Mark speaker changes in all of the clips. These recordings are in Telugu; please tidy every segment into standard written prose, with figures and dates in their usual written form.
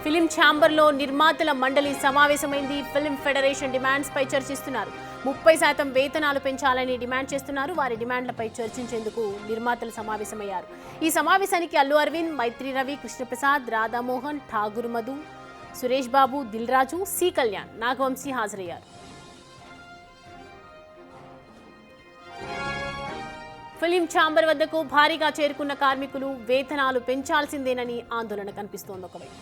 Speaker 1: ఫిలిం ఛాంబర్లో నిర్మాతల మండలి సమావేశమైంది. ఫిలిం ఫెడరేషన్ డిమాండ్స్ పై చర్చిస్తున్నారు. 30% వేతనాలు పెంచాలని డిమాండ్ చేస్తున్నారు. వారి డిమాండ్లపై చర్చించేందుకు నిర్మాతలు సమావేశమయ్యారు. ఈ సమావేశానికి అల్లు అరవింద్, మైత్రి రవి, కృష్ణప్రసాద్, రాధామోహన్, ఠాగూర్ మధు, సురేష్ బాబు, దిల్ రాజు, సి కళ్యాణ్, నాగవంశీ హాజరయ్యారు. ఫిలిం ఛాంబర్ వద్దకు భారీగా చేరుకున్న కార్మికులు వేతనాలు పెంచాల్సిందేనని ఆందోళన కనిపిస్తోంది. ఒకవైపు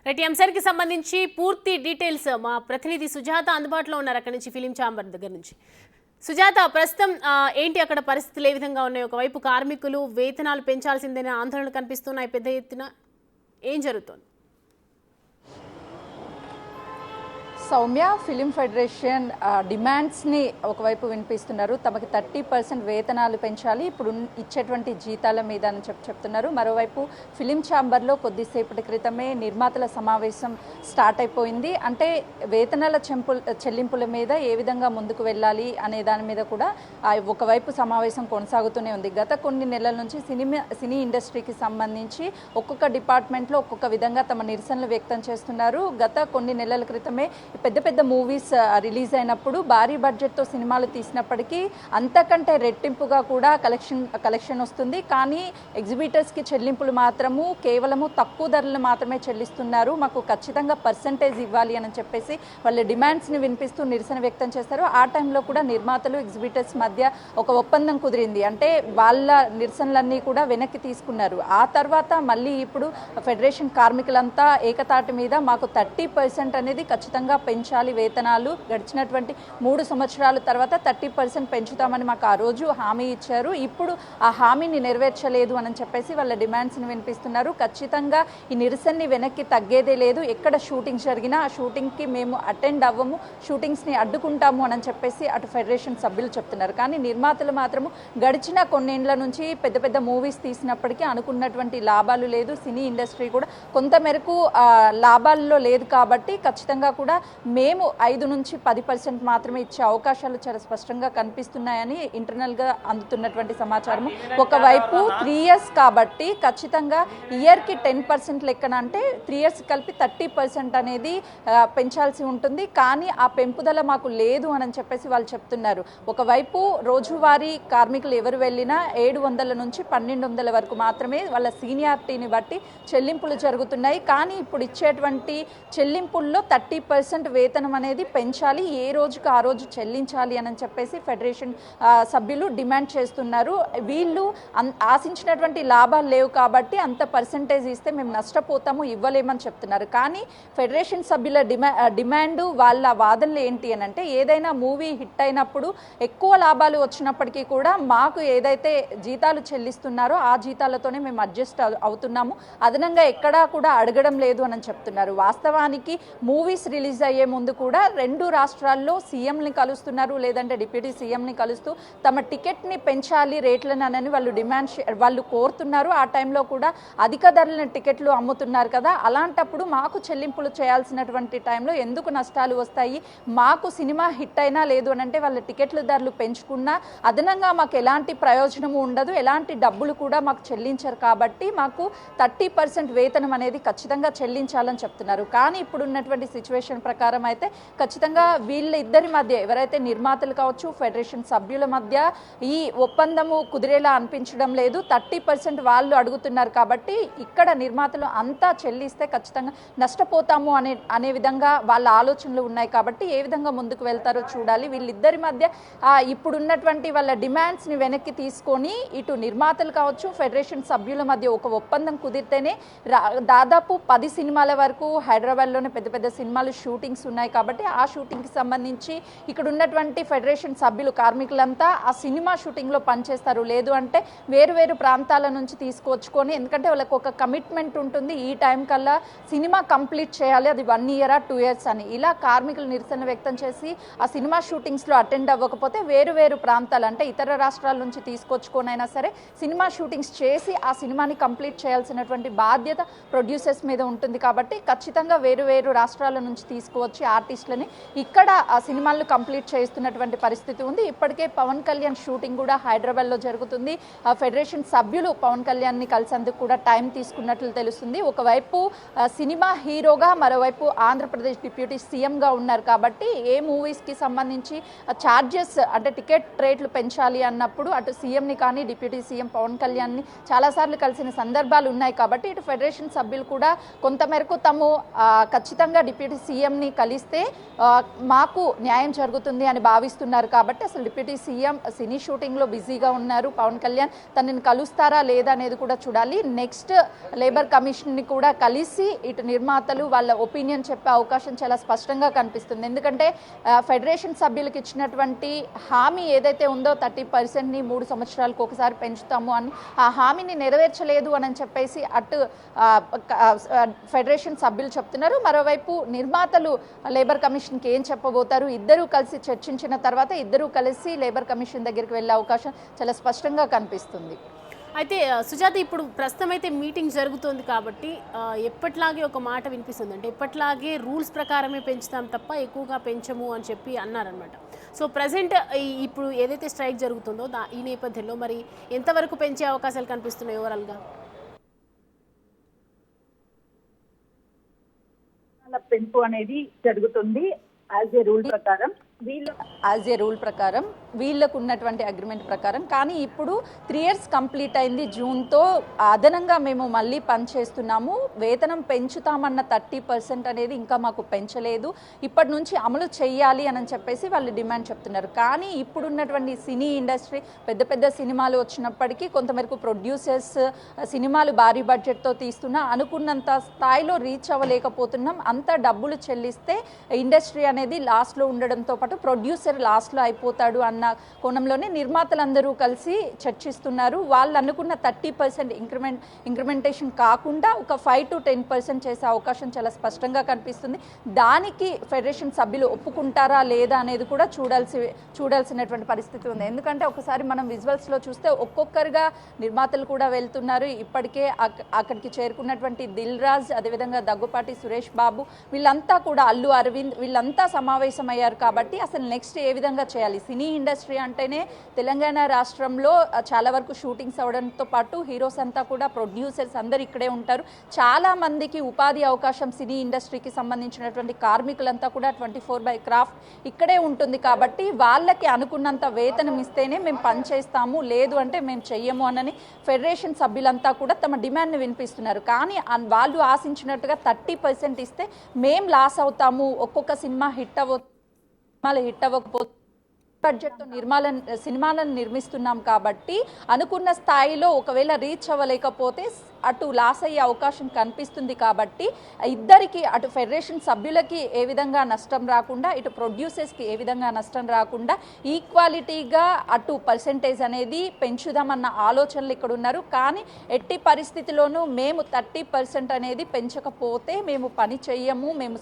Speaker 1: రెడ్డి అంశానికి సంబంధించి పూర్తి డీటెయిల్స్ మా ప్రతినిధి సుజాత అందుబాటులో ఉన్నారు. అక్కడి నుంచి ఫిలిం ఛాంబర్ దగ్గర నుంచి. సుజాత, ప్రస్తుతం ఏంటి అక్కడ పరిస్థితులు ఏ విధంగా ఉన్నాయి? ఒకవైపు కార్మికులు వేతనాలు పెంచాల్సిందేనే ఆందోళనలు కనిపిస్తున్నాయి పెద్ద ఎత్తున. ఏం జరుగుతోంది?
Speaker 2: సౌమ్య, ఫిలిం ఫెడరేషన్ డిమాండ్స్ని ఒకవైపు వినిపిస్తున్నారు. తమకి 30% వేతనాలు పెంచాలి, ఇప్పుడు ఇచ్చేటువంటి జీతాల మీద అని చెప్తున్నారు. మరోవైపు ఫిలిం ఛాంబర్లో కొద్దిసేపటి క్రితమే నిర్మాతల సమావేశం స్టార్ట్ అయిపోయింది. అంటే వేతనాల చెల్లింపుల మీద ఏ విధంగా ముందుకు వెళ్ళాలి అనే దాని మీద కూడా ఒకవైపు సమావేశం కొనసాగుతూనే ఉంది. గత కొన్ని నెలల నుంచి సినీ ఇండస్ట్రీకి సంబంధించి ఒక్కొక్క డిపార్ట్మెంట్లో ఒక్కొక్క విధంగా తమ నిరసనలు వ్యక్తం చేస్తున్నారు. గత కొన్ని నెలల క్రితమే పెద్ద పెద్ద మూవీస్ రిలీజ్ అయినప్పుడు భారీ బడ్జెట్తో సినిమాలు తీసినప్పటికీ అంతకంటే రెట్టింపుగా కూడా కలెక్షన్ వస్తుంది. కానీ ఎగ్జిబిటర్స్కి చెల్లింపులు మాత్రము కేవలము తక్కువ ధరలు మాత్రమే చెల్లిస్తున్నారు, మాకు ఖచ్చితంగా పర్సంటేజ్ ఇవ్వాలి అని చెప్పేసి వాళ్ళ డిమాండ్స్ని వినిపిస్తూ నిరసన వ్యక్తం చేస్తారు. ఆ టైంలో కూడా నిర్మాతలు ఎగ్జిబిటర్స్ మధ్య ఒక ఒప్పందం కుదిరింది. అంటే వాళ్ళ నిరసనలన్నీ కూడా వెనక్కి తీసుకున్నారు. ఆ తర్వాత మళ్ళీ ఇప్పుడు ఫెడరేషన్ కార్మికులంతా ఏకతాటి మీద మాకు 30% అనేది ఖచ్చితంగా పెంచాలి వేతనాలు, గడిచినటువంటి 3 సంవత్సరాల తర్వాత 30% పెంచుతామని మాకు ఆ రోజు హామీ ఇచ్చారు. ఇప్పుడు ఆ హామీని నెరవేర్చలేదు అని చెప్పేసి వాళ్ళ డిమాండ్స్ని వినిపిస్తున్నారు. ఖచ్చితంగా ఈ నిరసనని వెనక్కి తగ్గేదే లేదు. ఎక్కడ షూటింగ్స్ జరిగినా ఆ షూటింగ్కి మేము అటెండ్ అవ్వము, షూటింగ్స్ని అడ్డుకుంటాము అని చెప్పేసి అటు ఫెడరేషన్ సభ్యులు చెప్తున్నారు. కానీ నిర్మాతలు మాత్రము గడిచిన కొన్నేళ్ల నుంచి పెద్ద పెద్ద మూవీస్ తీసినప్పటికీ అనుకున్నటువంటి లాభాలు లేదు. సినీ ఇండస్ట్రీ కూడా కొంతమేరకు లాభాల్లో లేదు. కాబట్టి ఖచ్చితంగా కూడా మేము 5 నుంచి 10% మాత్రమే ఇచ్చే అవకాశాలు చాలా స్పష్టంగా కనిపిస్తున్నాయని ఇంటర్నల్గా అందుతున్నటువంటి సమాచారము. ఒకవైపు 3 years కాబట్టి ఖచ్చితంగా ఇయర్కి 10% లెక్కన, అంటే 3 years కలిపి 30% అనేది పెంచాల్సి ఉంటుంది. కానీ ఆ పెంపుదల మాకు లేదు అని చెప్పేసి వాళ్ళు చెప్తున్నారు. ఒకవైపు రోజువారీ కార్మికులు ఎవరు వెళ్ళినా 700 నుంచి 1200 వరకు మాత్రమే వాళ్ళ సీనియారిటీని బట్టి చెల్లింపులు జరుగుతున్నాయి. కానీ ఇప్పుడు ఇచ్చేటువంటి చెల్లింపుల్లో 30% వేతనం అనేది పెంచాలి, ఏ రోజుకు ఆ రోజు చెల్లించాలి అని చెప్పేసి ఫెడరేషన్ సభ్యులు డిమాండ్ చేస్తున్నారు. వీళ్ళు ఆశించినటువంటి లాభాలు లేవు కాబట్టి అంత పర్సంటేజ్ ఇస్తే మేము నష్టపోతాము, ఇవ్వలేమని చెప్తున్నారు. కానీ ఫెడరేషన్ సభ్యుల డిమాండ్, వాళ్ళ వాదనలు ఏంటి అని అంటే, ఏదైనా మూవీ హిట్ అయినప్పుడు ఎక్కువ లాభాలు వచ్చినప్పటికీ కూడా మాకు ఏదైతే జీతాలు చెల్లిస్తున్నారో ఆ జీతాలతోనే మేము అడ్జస్ట్ అవుతున్నాము, అదనంగా ఎక్కడా కూడా అడగడం లేదు అని చెప్తున్నారు. వాస్తవానికి మూవీస్ రిలీజ్ అయ్యే ముందు కూడా 2 రాష్ట్రాల్లో సీఎంని కలుస్తున్నారు, లేదంటే డిప్యూటీ సీఎంని కలుస్తూ తమ టికెట్ని పెంచాలి రేట్లనని వాళ్ళు కోరుతున్నారు. ఆ టైంలో కూడా అధిక ధరల టికెట్లు అమ్ముతున్నారు కదా, అలాంటప్పుడు మాకు చెల్లింపులు చేయాల్సినటువంటి టైంలో ఎందుకు నష్టాలు వస్తాయి? మాకు సినిమా హిట్ అయినా లేదు అని అంటే వాళ్ళ టికెట్ల ధరలు పెంచుకున్నా అదనంగా మాకు ఎలాంటి ప్రయోజనము ఉండదు, ఎలాంటి డబ్బులు కూడా మాకు చెల్లించరు. కాబట్టి మాకు 30% వేతనం అనేది ఖచ్చితంగా చెల్లించాలని చెప్తున్నారు. కానీ ఇప్పుడున్నటువంటి సిచ్యువేషన్ ప్రకారం అయితే ఖచ్చితంగా వీళ్ళిద్దరి మధ్య, ఎవరైతే నిర్మాతలు కావచ్చు ఫెడరేషన్ సభ్యుల మధ్య ఈ ఒప్పందము కుదిరేలా అనిపించడం లేదు. 30% వాళ్ళు అడుగుతున్నారు. కాబట్టి ఇక్కడ నిర్మాతలు అంతా చెల్లిస్తే ఖచ్చితంగా నష్టపోతాము అనే విధంగా వాళ్ళ ఆలోచనలు ఉన్నాయి. కాబట్టి ఏ విధంగా ముందుకు వెళ్తారో చూడాలి. వీళ్ళిద్దరి మధ్య ఇప్పుడున్నటువంటి వాళ్ళ డిమాండ్స్ని వెనక్కి తీసుకొని ఇటు నిర్మాతలు కావచ్చు ఫెడరేషన్ సభ్యుల మధ్య ఒక ఒప్పందం కుదిరితేనే దాదాపు 10 సినిమాల వరకు హైదరాబాద్లోనే పెద్ద పెద్ద సినిమాలు షూటింగ్ షూటింగ్స్ ఉన్నాయి కాబట్టి ఆ షూటింగ్కి సంబంధించి ఇక్కడ ఉన్నటువంటి ఫెడరేషన్ సభ్యులు కార్మికులంతా ఆ సినిమా షూటింగ్లో పనిచేస్తారు. లేదు అంటే వేరు వేరు ప్రాంతాల నుంచి తీసుకొచ్చుకొని, ఎందుకంటే వాళ్ళకి ఒక కమిట్మెంట్ ఉంటుంది, ఈ టైం కల్లా సినిమా కంప్లీట్ చేయాలి, అది 1 year 2 years అని. ఇలా కార్మికులు నిరసన వ్యక్తం చేసి ఆ సినిమా షూటింగ్స్లో అటెండ్ అవ్వకపోతే వేరు వేరు ప్రాంతాలు అంటే ఇతర రాష్ట్రాల నుంచి తీసుకొచ్చుకొనైనా సరే సినిమా షూటింగ్స్ చేసి ఆ సినిమాని కంప్లీట్ చేయాల్సినటువంటి బాధ్యత ప్రొడ్యూసర్స్ మీద ఉంటుంది. కాబట్టి ఖచ్చితంగా వేరు వేరు రాష్ట్రాల నుంచి తీసుకువచ్చి ఆర్టిస్టులని ఇక్కడ ఆ సినిమాలను కంప్లీట్ చేస్తున్నటువంటి పరిస్థితి ఉంది. ఇప్పటికే పవన్ కళ్యాణ్ షూటింగ్ కూడా హైదరాబాద్లో జరుగుతుంది. ఫెడరేషన్ సభ్యులు పవన్ కళ్యాణ్ని కలిసేందుకు కూడా టైం తీసుకున్నట్లు తెలుస్తుంది. ఒకవైపు సినిమా హీరోగా, మరోవైపు ఆంధ్రప్రదేశ్ డిప్యూటీ సీఎంగా ఉన్నారు. కాబట్టి ఏ మూవీస్కి సంబంధించి ఛార్జెస్ అంటే టికెట్ రేట్లు పెంచాలి అన్నప్పుడు అటు సీఎంని కానీ డిప్యూటీ సీఎం పవన్ కళ్యాణ్ని చాలాసార్లు కలిసిన సందర్భాలు ఉన్నాయి. కాబట్టి ఇటు ఫెడరేషన్ సభ్యులు కూడా కొంతమేరకు తాము ఖచ్చితంగా డిప్యూటీ సీఎంని కలిస్తే మాకు న్యాయం జరుగుతుంది అని భావిస్తున్నారు. కాబట్టి అసలు డిప్యూటీ సీఎం సినీ షూటింగ్లో బిజీగా ఉన్నారు. పవన్ కళ్యాణ్ తనని కలుస్తారా లేదా అనేది కూడా చూడాలి. నెక్స్ట్ లేబర్ కమిషన్ని కూడా కలిసి ఇటు నిర్మాతలు వాళ్ళ ఒపీనియన్ చెప్పే అవకాశం చాలా స్పష్టంగా కనిపిస్తుంది. ఎందుకంటే ఫెడరేషన్ సభ్యులకు ఇచ్చినటువంటి హామీ ఏదైతే ఉందో 30%ని 3 సంవత్సరాలకు ఒకసారి పెంచుతాము అని, ఆ హామీని నెరవేర్చలేదు అని చెప్పేసి అటు ఫెడరేషన్ సభ్యులు చెప్తున్నారు. మరోవైపు నిర్మాతలు లేబర్ కమిషన్కి ఏం చెప్పబోతారు, ఇద్దరూ కలిసి చర్చించిన తర్వాత ఇద్దరూ కలిసి లేబర్ కమిషన్ దగ్గరికి వెళ్ళే అవకాశం చాలా స్పష్టంగా కనిపిస్తుంది.
Speaker 1: అయితే సుజాత, ఇప్పుడు ప్రస్తుతం అయితే మీటింగ్ జరుగుతుంది కాబట్టి ఎప్పట్లాగే ఒక మాట వినిపిస్తుంది, అంటే ఎప్పట్లాగే రూల్స్ ప్రకారమే పెంచుతాం తప్ప ఎక్కువగా పెంచము అని చెప్పి అన్నారనమాట. సో ప్రజెంట్ ఇప్పుడు ఏదైతే స్ట్రైక్ జరుగుతుందో ఈ నేపథ్యంలో మరి ఎంతవరకు పెంచే అవకాశాలు కనిపిస్తున్నాయి ఓవరాల్గా?
Speaker 3: పెంపు అనేది జరుగుతుంది యాజ్ ఏ రూల్ ప్రకారం
Speaker 2: వీళ్ళకు ఉన్నటువంటి అగ్రిమెంట్ ప్రకారం. కానీ ఇప్పుడు 3 years కంప్లీట్ అయింది జూన్తో. అదనంగా మేము మళ్ళీ పనిచేస్తున్నాము, వేతనం పెంచుతామన్న 30% అనేది ఇంకా మాకు పెంచలేదు, ఇప్పటి నుంచి అమలు చేయాలి అని చెప్పేసి వాళ్ళు డిమాండ్ చెప్తున్నారు. కానీ ఇప్పుడున్నటువంటి సినీ ఇండస్ట్రీ పెద్ద పెద్ద సినిమాలు వచ్చినప్పటికీ కొంతమేరకు ప్రొడ్యూసర్స్ సినిమాలు భారీ బడ్జెట్తో తీస్తున్నా అనుకున్నంత స్థాయిలో రీచ్ అవ్వలేకపోతున్నాం. అంత డబ్బులు చెల్లిస్తే ఇండస్ట్రీ అనేది లాస్ట్లో ఉండడంతో పాటు ప్రొడ్యూసర్ లాస్ట్లో అయిపోతాడు అన్న కోణంలోనే నిర్మాతలందరూ కలిసి చర్చిస్తున్నారు. వాళ్ళు అనుకున్న 30% ఇంక్రిమెంటేషన్ కాకుండా ఒక 5 to 10% చేసే అవకాశం చాలా స్పష్టంగా కనిపిస్తుంది. దానికి ఫెడరేషన్ సభ్యులు ఒప్పుకుంటారా లేదా అనేది కూడా చూడాల్సినటువంటి పరిస్థితి ఉంది. ఎందుకంటే ఒకసారి మనం విజువల్స్లో చూస్తే ఒక్కొక్కరుగా నిర్మాతలు కూడా వెళ్తున్నారు. ఇప్పటికే అక్కడికి చేరుకున్నటువంటి దిల్ రాజ్, అదేవిధంగా దగ్గుపాటి సురేష్ బాబు, వీళ్ళంతా కూడా అల్లు అరవింద్, వీళ్ళంతా సమావేశమయ్యారు. కాబట్టి అసలు నెక్స్ట్ ఏ విధంగా చేయాలి, సినీ ఇండస్ట్రీ అంటేనే తెలంగాణ రాష్ట్రంలో చాలా వరకు షూటింగ్స్ అవడంతో పాటు హీరోస్ అంతా కూడా ప్రొడ్యూసర్స్ అందరు ఇక్కడే ఉంటారు. చాలా మందికి ఉపాధి అవకాశం సినీ ఇండస్ట్రీకి సంబంధించినటువంటి కార్మికులంతా కూడా 24/craft ఇక్కడే ఉంటుంది. కాబట్టి వాళ్ళకి అనుకున్నంత వేతనం ఇస్తేనే మేము పనిచేస్తాము, లేదు అంటే మేము చెయ్యము అని ఫెడరేషన్ సభ్యులంతా కూడా తమ డిమాండ్ని వినిపిస్తున్నారు. కానీ వాళ్ళు ఆశించినట్టుగా 30% ఇస్తే మేం లాస్ అవుతాము, ఒక్కొక్క సినిమా హిట్ అవ్వకపోతే బడ్జెట్తో సినిమాలను నిర్మిస్తున్నాం కాబట్టి అనుకున్న స్థాయిలో ఒకవేళ రీచ్ అవ్వలేకపోతే అటు లాస్ అయ్యే అవకాశం కనిపిస్తుంది. కాబట్టి ఇద్దరికి, అటు ఫెడరేషన్ సభ్యులకి ఏ విధంగా నష్టం రాకుండా, ఇటు ప్రొడ్యూసర్స్కి ఏ విధంగా నష్టం రాకుండా ఈక్వాలిటీగా అటు పర్సెంటేజ్ అనేది పెంచుదామన్న ఆలోచనలు ఇక్కడ ఉన్నారు. కానీ ఎట్టి పరిస్థితిలోనూ మేము 30% అనేది పెంచకపోతే మేము పని చెయ్యము, మేము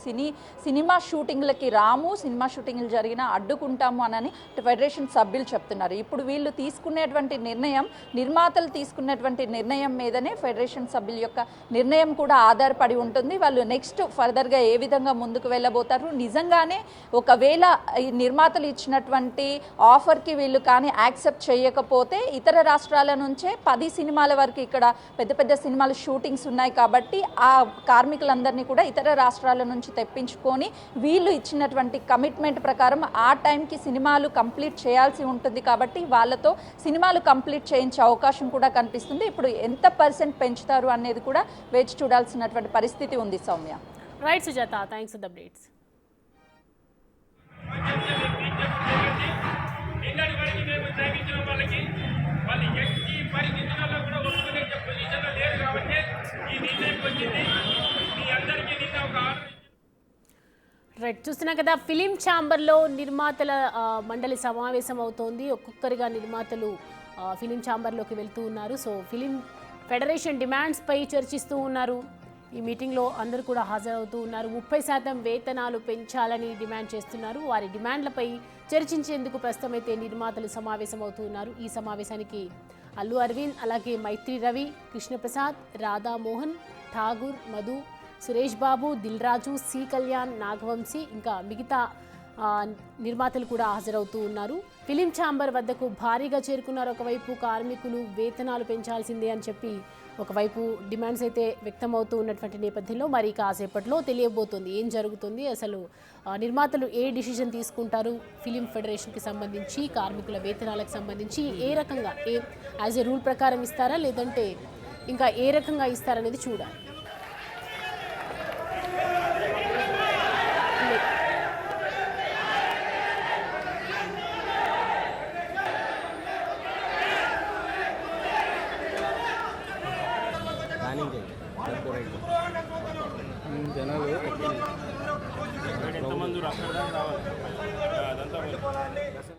Speaker 2: సినిమా షూటింగ్లకి రాము, సినిమా షూటింగ్లు జరిగినా అడ్డుకుంటాము అని ఫెడరేషన్ సభ్యులు చెప్తున్నారు. ఇప్పుడు వీళ్ళు తీసుకునేటువంటి నిర్ణయం, నిర్మాతలు తీసుకున్నటువంటి నిర్ణయం మీదనే ఫెడరేషన్ సభ్యుల యొక్క నిర్ణయం కూడా ఆధారపడి ఉంటుంది. వాళ్ళు నెక్స్ట్ ఫర్దర్గా ఏ విధంగా ముందుకు వెళ్ళబోతారు, నిజంగానే ఒకవేళ ఈ నిర్మాతలు ఇచ్చినటువంటి ఆఫర్కి వీళ్ళు కానీ యాక్సెప్ట్ చేయకపోతే ఇతర రాష్ట్రాల నుంచే 10 సినిమాల వరకు ఇక్కడ పెద్ద పెద్ద సినిమాలు షూటింగ్స్ ఉన్నాయి. కాబట్టి ఆ కార్మికులందరినీ కూడా ఇతర రాష్ట్రాల నుంచి తెప్పించుకొని వీళ్ళు ఇచ్చినటువంటి కమిట్మెంట్ ప్రకారం ఆ టైంకి సినిమాలు కంప్లీట్ చేయాల్సి ఉంటుంది. కాబట్టి వాళ్ళతో సినిమాలు కంప్లీట్ చేయించే అవకాశం కూడా కనిపిస్తుంది. ఇప్పుడు ఎంత % పెంచుతారు అనేది కూడా వేచి చూడాల్సినటువంటి పరిస్థితి ఉంది. Soumya.
Speaker 1: Right Sujatha, thanks for the updates. Right, చూస్తున్నాం కదా ఫిలిం ఛాంబర్లో నిర్మాతల మండలి సమావేశం అవుతోంది. ఒక్కొక్కరిగా నిర్మాతలు ఫిలిం ఛాంబర్లోకి వెళ్తూ ఉన్నారు. సో ఫిలిం ఫెడరేషన్ డిమాండ్స్పై చర్చిస్తూ ఉన్నారు. ఈ మీటింగ్లో అందరూ కూడా హాజరవుతూ ఉన్నారు. 30% వేతనాలు పెంచాలని డిమాండ్ చేస్తున్నారు. వారి డిమాండ్లపై చర్చించేందుకు ప్రస్తుతమైతే నిర్మాతలు సమావేశం అవుతూ ఉన్నారు. ఈ సమావేశానికి అల్లు అరవింద్, అలాగే మైత్రి రవి, కృష్ణప్రసాద్, రాధామోహన్, ఠాగూర్, మధు, సురేష్ బాబు, దిల్ రాజు, సి కళ్యాణ్, నాగవంశీ ఇంకా మిగతా నిర్మాతలు కూడా హాజరవుతూ ఉన్నారు. ఫిలిం ఛాంబర్ వద్దకు భారీగా చేరుకున్నారు. ఒకవైపు కార్మికులు వేతనాలు పెంచాల్సిందే అని చెప్పి ఒకవైపు డిమాండ్స్ అయితే వ్యక్తమవుతూ ఉన్నటువంటి నేపథ్యంలో మరి కాసేపట్లో తెలియబోతుంది ఏం జరుగుతుంది, అసలు నిర్మాతలు ఏ డిసిజన్ తీసుకుంటారు, ఫిలిం ఫెడరేషన్కి సంబంధించి కార్మికుల వేతనాలకు సంబంధించి ఏ రకంగా యాజ్ ఏ రూల్ ప్రకారం ఇస్తారా లేదంటే ఇంకా ఏ రకంగా ఇస్తారనేది చూడాలి.
Speaker 4: జనాలు
Speaker 5: ఎంతమంది రావాలి అదంతా